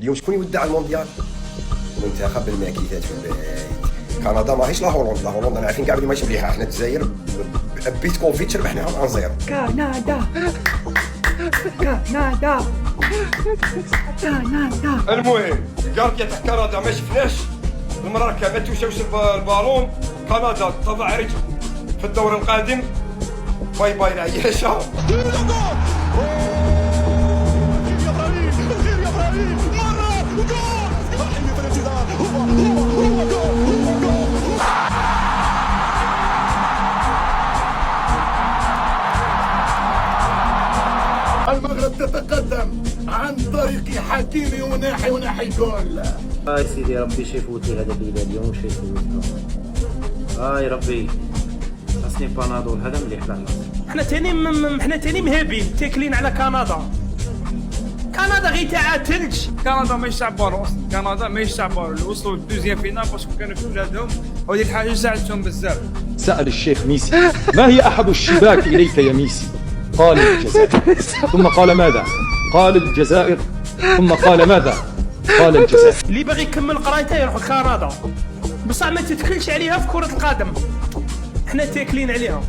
اليوم شكون يودع المونديال؟ منتخب الماكيثات في البيت. كندا ماهيش لا هولندا انا عارفين كاع بلي ماشي مليحه. حنا الجزائر بيتكوفيتش ربحناهم 1-0. كندا. المهم كارديا تاع كندا ما شفناش المراكه ما توشوش البالون. كندا تضع رجل في الدور القادم. باي باي العياشه. المغرب تتقدم عن طريق حكيمي وناحي جول. يا سيدي ربي شي يفوت لي هذا الليله اليوم شي يفوتها. يا ربي خاصني بانادول هذا مليح للناس. حنا تاني مهابين تاكلين على كندا غير تاع تلج. كندا ماهيش تاع بالو اصلا. كندا ماهيش تاع بالو اللي وصلوا للدوزيام فينال باسكو كانوا في بلادهم وهذه الحاجه ساعدتهم بزاف. سأل الشيخ ميسي ما هي أحد الشباك إليك يا ميسي؟ قال الجزائر. ثم قال ماذا؟ قال الجزائر. ثم قال ماذا؟ قال الجزائر. اللي باغي يكمل قرايته يروح لكندا بصح ما تتكلش عليها في كرة القدم. حنا تاكلين عليها.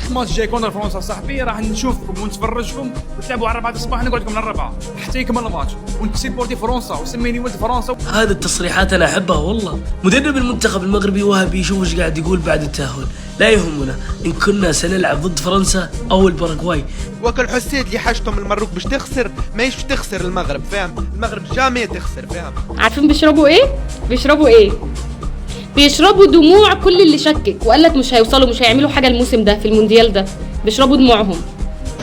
الماتش جاي كونتر فرنسا صاحبي راح نشوفكم ونتفرجكم وتلعبوا على 4 الصباح نقعد لكم للربعه حتى يكمل الماتش ونسيبورتي فرنسا وسميني ولد فرنسا. هذه التصريحات انا احبها والله. مدرب المنتخب المغربي وهبي يشوف ايش قاعد يقول بعد التاهل. لا يهمنا ان كنا سنلعب ضد فرنسا او الباراغواي. وكل حسيت اللي حاجتهم المروك باش تخسر ماهيش تخسر المغرب فاهم. المغرب جامي تخسر فاهم. عارفين بيشربوا ايه؟ بيشربوا دموع كل اللي شكك وقال لك مش هيوصلوا مش هيعملوا حاجه الموسم ده في المونديال ده. بيشربوا دموعهم.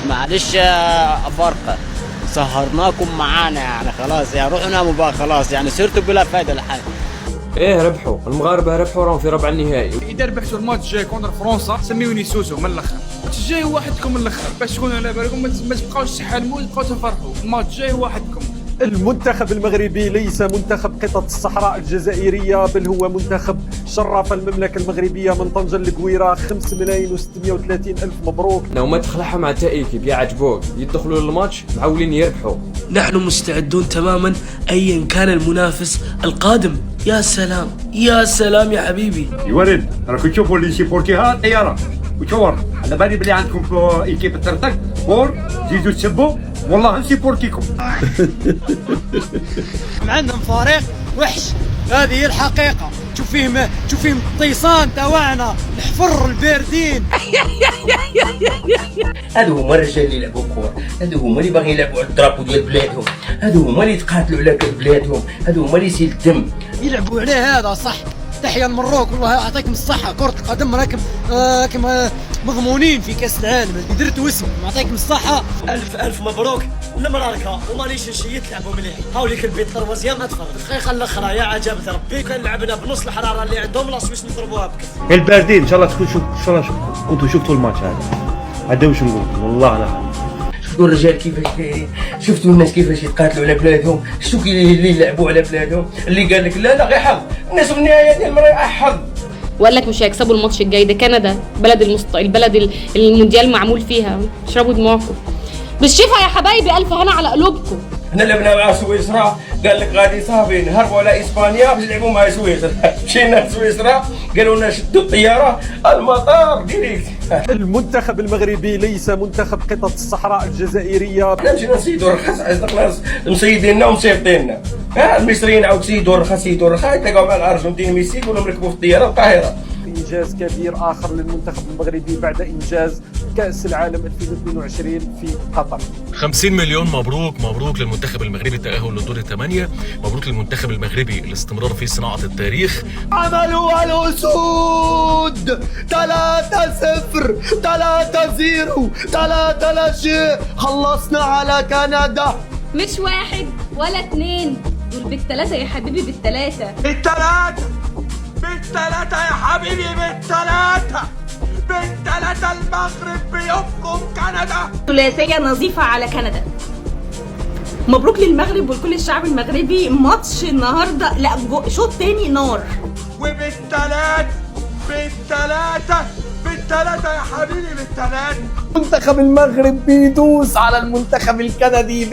معلش يا افارقه سهرناكم معانا يعني خلاص يعني روحوا ناموا بقى خلاص يعني صرتوا بلا فايده لحاجه. ربحوا المغاربه ربحوا راهم في ربع النهائي. اذا ربحتوا الماتش جاي كونتر فرنسا سميوني سوسو من الاخر. الماتش جاي وحدكم من الاخر باش تكونوا على بالكم ما تبقاوش تحلموا تبقاو تفرحوا. الماتش جاي وحدكم. المنتخب المغربي ليس منتخب قطط الصحراء الجزائرية بل هو منتخب شرف المملكة المغربية من طنجة للقويرة. 5,630,000 مبروك. لو ما تخلعها مع تأيكي بيعجبوك يدخلوا للماتش معولين يربحوا. نحن مستعدون تماما ايا كان المنافس القادم. يا سلام يا حبيبي. يا ولد راكم تشوفوا اللي سيبورتيها طياره وتصور على بالي بلي عندكم ايكيب ترتق فور زيدوا تسبوا والله نسيبورتيكم. عندهم فريق وحش هذه هي الحقيقه. تشوف فيهم طيسان تاعنا الحفر الباردين. هادو هما الرجال اللي يلعبوا كورة. هادو هما اللي باغيين يلعبوا على الدرابو ديال بلادهم. هادو هما اللي يتقاتلوا على بلادهم. هادو هما اللي يسيل الدم يلعبوا عليه هذا صح. تحية المروك والله يعطيكم الصحة. كرة القدم راكم مضمونين في كأس العالم. درتوا اسم يعطيكم الصحة. ألف مبروك. المراركة ومانيش نشيت لعبوا مليح. هاوليك البيت طروزيا ما تفرق. الدقيقة الأخرى يا عجبت ربي كان لعبنا بنص الحرارة اللي عندهم لاص باش نضربوها بكف. الباردين ان شاء الله تكون ان شاء الله كنتوا شفتوا الماتش هذا واش نقول والله انا شفتوا الرجال كيفاش دايرين. شفتوا الناس كيفاش يتقاتلوا على بلادهم. شفتوا اللي يلعبوا على بلادهم. اللي قال لك لا غير حظ. الناس في النهايه ديال المرة حظ. وقال لك مش هيكسبوا الماتش الجاي ده. كندا البلد المونديال معمول فيها. اشربوا دموعكم بالشفا يا حبايبي. الف هنا على قلوبكم. احنا لعبنا مع سويسرا قال لك غادي صافي نهربوا على اسبانيا باش نلعبوا مع سويسرا. مشينا لسويسرا قالوا لنا شدوا الطياره المطار ديريكت. المنتخب المغربي ليس منتخب قطط الصحراء الجزائرية. حنا مشينا نسيدوا الرخص عزقنا مصيديننا ومصيفطيننا. المصريين عاود سيدوا الرخص يتلاقاو مع الارجنتين ميسي يقولوا ركبوا في الطياره القاهره. إنجاز كبير آخر للمنتخب المغربي بعد إنجاز كأس العالم 2022 في قطر. 50 مليون مبروك للمنتخب المغربي التأهل لدور الثمانية. مبروك للمنتخب المغربي الاستمرار في صناعة التاريخ. عملوا الأسود 3-0 3-0 3 لا شيء. خلصنا على كندا. مش 1 ولا 2 دول بالثلاثة يا حبيبي بالثلاثة يا حبيبي بالثلاثة المغرب بيفرم كندا. ثلاثية نظيفة على كندا. مبروك للمغرب ولكل الشعب المغربي. ماتش النهارده لا شوط تاني نار. وبالثلاثة بالثلاثة يا حبيبي بالثلاثة. منتخب المغرب بيدوس على المنتخب الكندي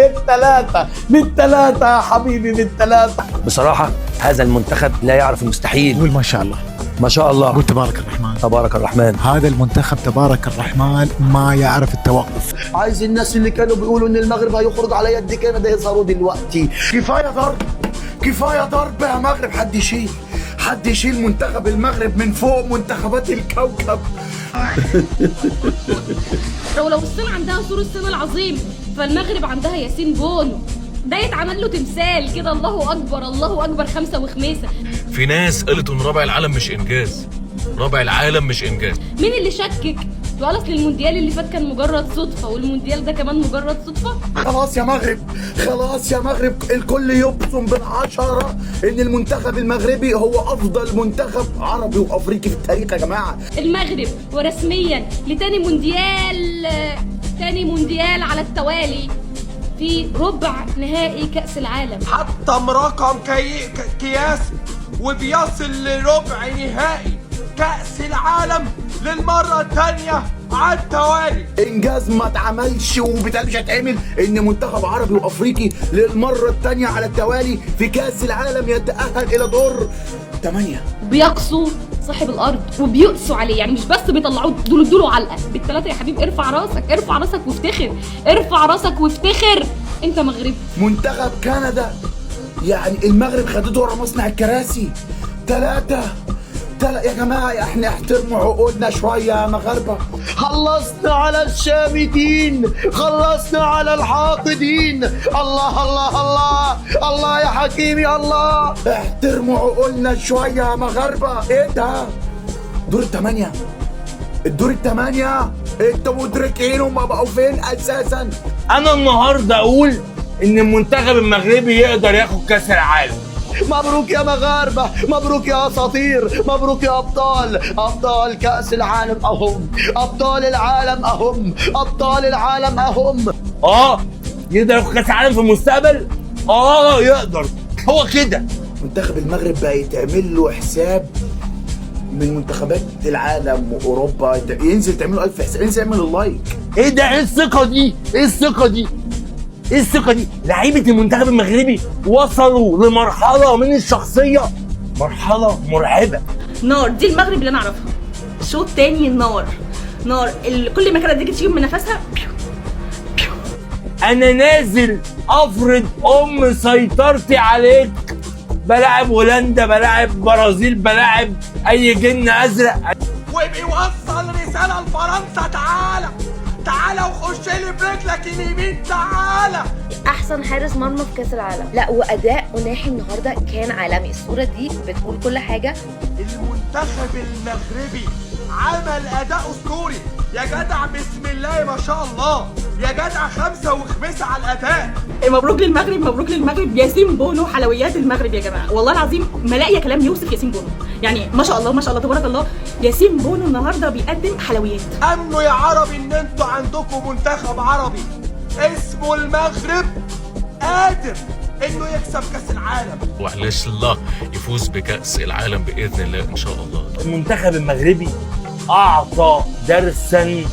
بالثلاثة يا حبيبي بالثلاثة. بصراحة هذا المنتخب لا يعرف المستحيل. قول ما شاء الله. ما شاء الله. قول تبارك الرحمن. تبارك الرحمن. هذا المنتخب تبارك الرحمن ما يعرف التوقف. عايز الناس اللي كانوا بيقولوا ان المغرب هيخرج على يد كندا يظهروا دلوقتي. كفاية ضرب، كفاية ضرب يا مغرب. حد يشيل منتخب المغرب من فوق منتخبات الكوكب. ولو الصين عندها سور الصين العظيم فالمغرب عندها ياسين بونو، ده يتعمل له تمثال كده. الله اكبر الله اكبر، خمسه وخميسه. في ناس قالت ان رابع العالم مش انجاز، رابع العالم مش انجاز. مين اللي شكك؟ وقال اصل المونديال اللي فات كان مجرد صدفه والمونديال ده كمان مجرد صدفه. خلاص يا مغرب، خلاص يا مغرب، الكل يبصم بالعشرة ان المنتخب المغربي هو افضل منتخب عربي وافريقي في التاريخ يا جماعه. المغرب ورسميا لتاني مونديال على التوالي في ربع نهائي كأس العالم. حطم رقم قياسي وبيصل لربع نهائي كأس العالم للمرة الثانية على التوالي. انجاز ما اتعملش وبالتالي مش هيتعمل ان منتخب عربي وافريقي للمرة الثانية على التوالي في كأس العالم يتأهل الى دور 8. بيقصوا صاحب الارض وبيقسوا عليه، يعني مش بس بيطلعوه دول علقه بالثلاثه. يا حبيبي ارفع راسك وافتخر، ارفع راسك وافتخر، انت مغربي. منتخب كندا يعني المغرب خدته ورا مصنع الكراسي. 3 يا جماعه، احنا احترموا عقولنا شويه يا مغاربه. خلصنا على الشامتين، خلصنا على الحاقدين. الله الله الله الله يا حكيمي الله. احترموا عقولنا شويه يا مغاربه. ايه ده؟ دور الثمانيه، الدور الثمانيه، انتوا مدركين هما بقوا فين اساسا؟ انا النهارده اقول ان المنتخب المغربي يقدر ياخد كاس العالم. مبروك يا مغاربة، مبروك يا أساطير، مبروك يا أبطال كأس العالم أهم، أبطال العالم أهم، أبطال العالم أهم. يقدر ياخد كاس العالم في المستقبل؟ يقدر، هو كده. منتخب المغرب بقى يتعمل له حساب من منتخبات العالم وأوروبا، ينزل تعمل له 1000 حساب، ينزل يعمل اللايك. ايه ده؟ ايه الثقة دي؟ ايه الثقة دي؟ لعيبة المنتخب المغربي وصلوا لمرحلة من الشخصية، مرحلة مرعبة. نار، دي المغرب اللي انا اعرفها. شوط تاني نار، كل ما كانت تيجي تشيل من نفسها. انا نازل افرض سيطرتي عليك، بلاعب هولندا، بلاعب برازيل، بلاعب اي جن ازرق. وبيوصل رسالة لفرنسا، تعالى وخش لي برجلك اليمين، تعالى. احسن حارس مرمى في كاس العالم. لا، واداء أناحي النهارده كان عالمي. الصوره دي بتقول كل حاجه. المنتخب المغربي عمل اداء اسطوري يا جدع، بسم الله ما شاء الله يا جدع. 5 وخمسة على الاداء. مبروك للمغرب، مبروك للمغرب. ياسين بونو حلويات المغرب يا جماعه، والله العظيم ما لاقيه كلام يوصف ياسين بونو. يعني ما شاء الله ما شاء الله تبارك الله، ياسين بونو النهارده بيقدم حلويات. امنوا يا عربي ان انتوا عندكم منتخب عربي اسمه المغرب قادر انه يكسب كاس العالم، وعلاش الله يفوز بكأس العالم بإذن الله إن شاء الله. المنتخب المغربي أعطى درسا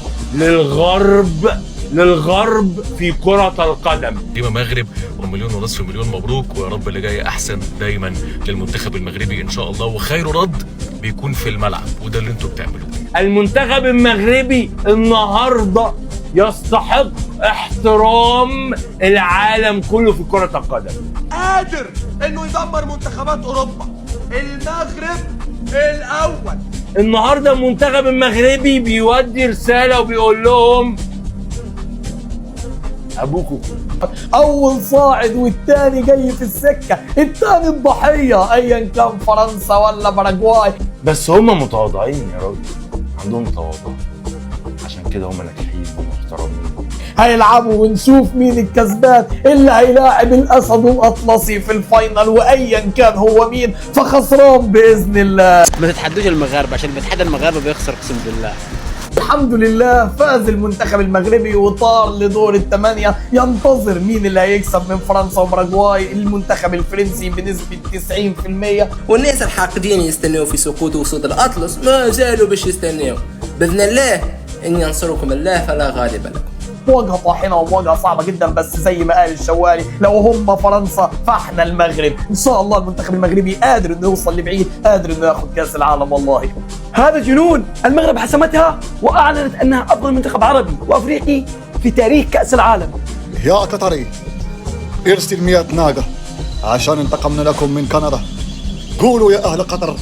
للغرب في كرة القدم. ديما مغرب ومليون ونصف مليون مبروك، ويا رب اللي جاي أحسن دايما للمنتخب المغربي إن شاء الله، وخير رد بيكون في الملعب، وده اللي انتوا بتعملوه. المنتخب المغربي النهارده يستحق احترام العالم كله في كرة القدم. قادر انه يدمر منتخبات اوروبا. المغرب الاول. النهارده المنتخب المغربي بيودي رسالة وبيقول لهم ابوكم اول صاعد والتاني جاي في السكه، التاني الضحيه، ايا كان فرنسا ولا باراجواي. بس هم متواضعين يا راجل، عندهم تواضع، عشان كده هم ناجحين ومحترمين. هيلعبوا ونشوف مين الكسبان، اللي هيلاعب الاسد الاطلسي في الفاينل، وايا كان هو مين فخسران باذن الله. ما تتحدوش المغاربه، عشان بيتحدى المغاربه بيخسر اقسم بالله. الحمد لله فاز المنتخب المغربي وطار لدور الثمانية. ينتظر مين اللي هيكسب من فرنسا وباراغواي. المنتخب الفرنسي بنسبة 90%. والناس الحاقدين يستنوا في سقوط وصول الأطلس ما زالوا باش يستنوا. بإذن الله إن ينصركم الله فلا غالب لكم. مواجهة طاحنة ومواجهة صعبة جدا، بس زي ما قال الشوالي لو هم فرنسا فاحنا المغرب. ان شاء الله المنتخب المغربي قادر انه يوصل لبعيد، قادر انه ياخذ كاس العالم. والله هذا جنون. المغرب حسمتها واعلنت انها افضل منتخب عربي وافريقي في تاريخ كاس العالم. يا قطري ارسل 100 ناقة عشان انتقمنا لكم من كندا. قولوا يا اهل قطر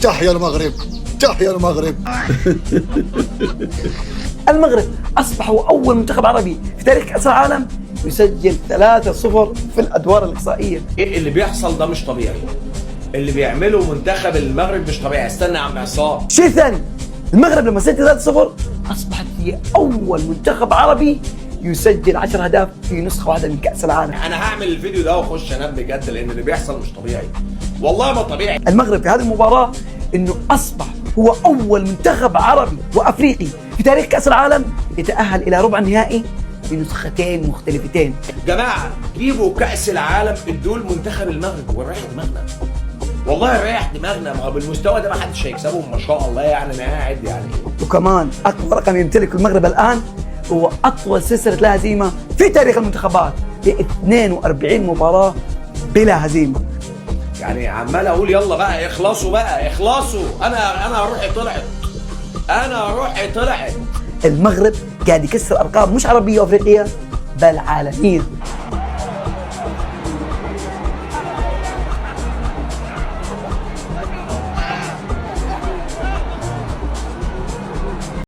تحيا المغرب تحيا المغرب. المغرب أصبح هو أول منتخب عربي في تاريخ كأس العالم يسجل 3-0 في الأدوار الإقصائية. إيه اللي بيحصل ده مش طبيعي. اللي بيعمله منتخب المغرب مش طبيعي. استنى يا عم عصام. شيء ثاني، المغرب لما سجل 3-0 أصبحت هي أول منتخب عربي يسجل 10 أهداف في نسخة واحدة من كأس العالم. أنا هعمل الفيديو ده وأخش أنام بجد لأن اللي بيحصل مش طبيعي. والله ما طبيعي. المغرب في هذه المباراة إنه أصبح هو أول منتخب عربي وأفريقي في تاريخ كأس العالم يتأهل إلى ربع النهائي بنسختين مختلفتين. جماعة جيبوا كأس العالم ادوا لمنتخب المغرب ونريح دماغنا. والله نريح دماغنا. ما هو بالمستوى ده ما حدش هيكسبهم ما شاء الله. يعني أنا قاعد يعني. وكمان أكبر رقم يمتلكه المغرب الآن هو أطول سلسلة لا هزيمة في تاريخ المنتخبات ب 42 مباراة بلا هزيمة. يعني عمال اقول يلا بقى اخلصوا بقى اخلصوا. انا روحي طلعت. المغرب قاعد يكسر ارقام مش عربيه وافريقيه بل عالميه.